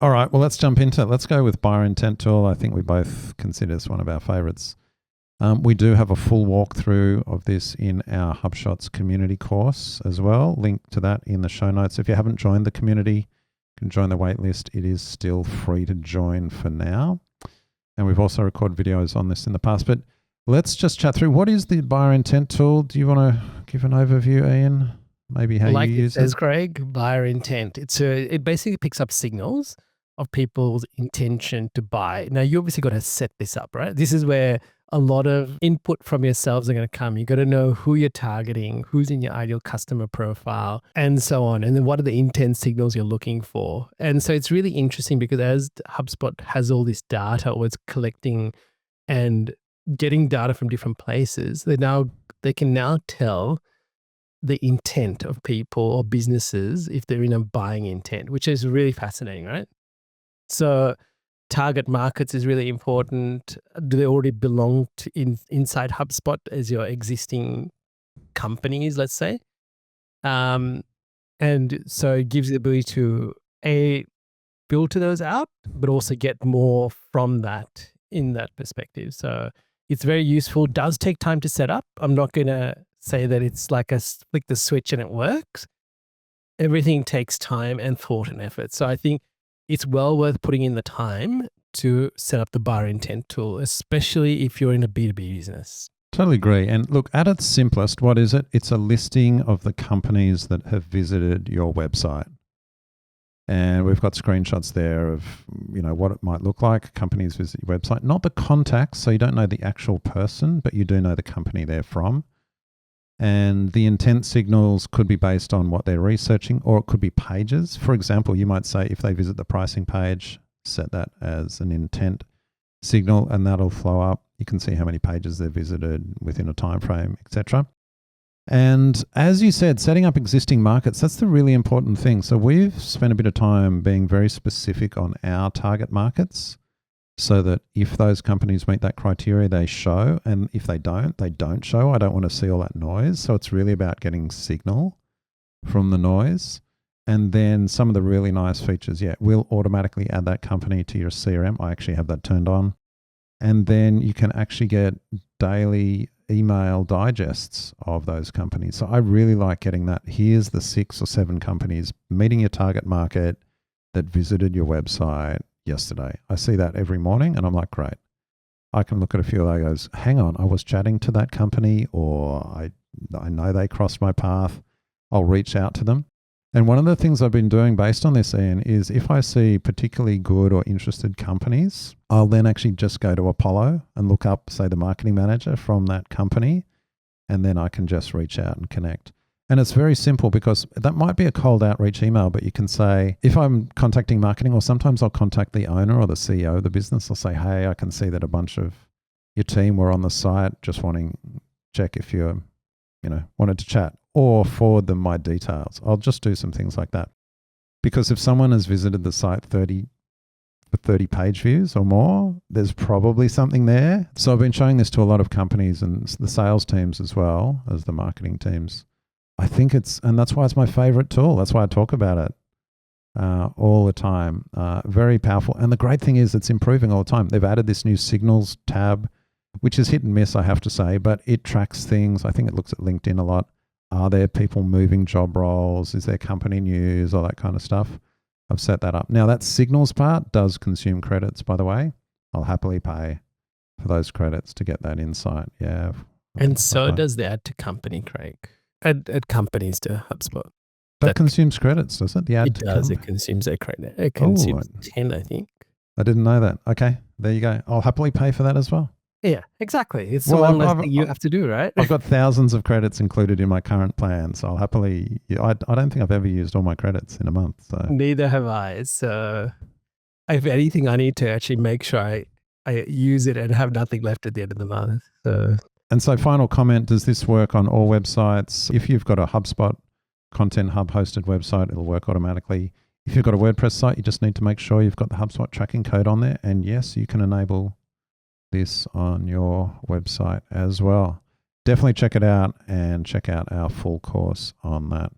All right, well, let's jump into it. Let's go with Buyer Intent Tool. I think we both consider this one of our favorites. We do have a full walkthrough of this in our HubShots community course as well. Link to that in the show notes. If you haven't joined the community, you can join the waitlist. It is still free to join for now. And we've also recorded videos on this in the past. But let's just chat through, what is the Buyer Intent Tool? Do you want to give an overview, Ian? Maybe how like you use it says, it? Craig, buyer intent. It basically picks up signals of people's intention to buy. Now, you obviously got to set this up, right? This is where a lot of input from yourselves are going to come. You got to know who you're targeting, who's in your ideal customer profile, and so on. And then what are the intent signals you're looking for? And so it's really interesting because as HubSpot has all this data, or it's collecting and getting data from different places, they can now tell the intent of people or businesses if they're in a buying intent, which is really fascinating, right? So target markets is really important. Do they already belong to inside HubSpot as your existing companies, let's say? And so it gives you the ability to filter those out, but also get more from that in that perspective. So it's very useful. Does take time to set up. I'm not going to say that it's like a flick the switch and it works. Everything takes time and thought and effort. So I think it's well worth putting in the time to set up the buyer intent tool, especially if you're in a B2B business. Totally agree. And look, at its simplest, what is it? It's a listing of the companies that have visited your website. And we've got screenshots there of, what it might look like. Companies visit your website, not the contacts. So you don't know the actual person, but you do know the company they're from. And the intent signals could be based on what they're researching, or it could be pages. For example, you might say if they visit the pricing page, set that as an intent signal, and that'll flow up. You can see how many pages they've visited within a time frame, etc. And as you said, setting up existing markets, that's the really important thing. So we've spent a bit of time being very specific on our target markets so that if those companies meet that criteria, they show. And if they don't show. I don't want to see all that noise. So it's really about getting signal from the noise. And then some of the really nice features, we'll automatically add that company to your CRM. I actually have that turned on. And then you can actually get daily email digests of those companies. So I really like getting that. Here's the 6 or 7 companies meeting your target market that visited your website yesterday. I see that every morning and I'm like, great. I can look at a few of those. Hang on, I was chatting to that company, or I know they crossed my path. I'll reach out to them. And one of the things I've been doing based on this, Ian, is if I see particularly good or interested companies, I'll then actually just go to Apollo and look up, say, the marketing manager from that company, and then I can just reach out and connect. And it's very simple because that might be a cold outreach email, but you can say, if I'm contacting marketing, or sometimes I'll contact the owner or the CEO of the business, I'll say, hey, I can see that a bunch of your team were on the site, just check if you're, wanted to chat, or forward them my details. I'll just do some things like that. Because if someone has visited the site 30 page views or more, there's probably something there. So I've been showing this to a lot of companies and the sales teams as well as the marketing teams. I think and that's why it's my favorite tool. That's why I talk about it all the time. Very powerful. And the great thing is it's improving all the time. They've added this new signals tab, which is hit and miss, I have to say, but it tracks things. I think it looks at LinkedIn a lot. Are there people moving job roles? Is there company news? All that kind of stuff. I've set that up. Now that signals part does consume credits, by the way. I'll happily pay for those credits to get that insight. Yeah. And so does the add to company, Craig. Add companies to HubSpot. That consumes credits, does it? The add it does. It consumes a credit. It consumes 10, I think. I didn't know that. Okay, there you go. I'll happily pay for that as well. Yeah, exactly. It's one less thing you have to do, right? I've got thousands of credits included in my current plan, so I'll happily. I don't think I've ever used all my credits in a month. So. Neither have I. So, if anything, I need to actually make sure I use it and have nothing left at the end of the month. So. And so, final comment: does this work on all websites? If you've got a HubSpot Content Hub hosted website, it'll work automatically. If you've got a WordPress site, you just need to make sure you've got the HubSpot tracking code on there. And yes, you can enable this on your website as well. Definitely check it out and check out our full course on that.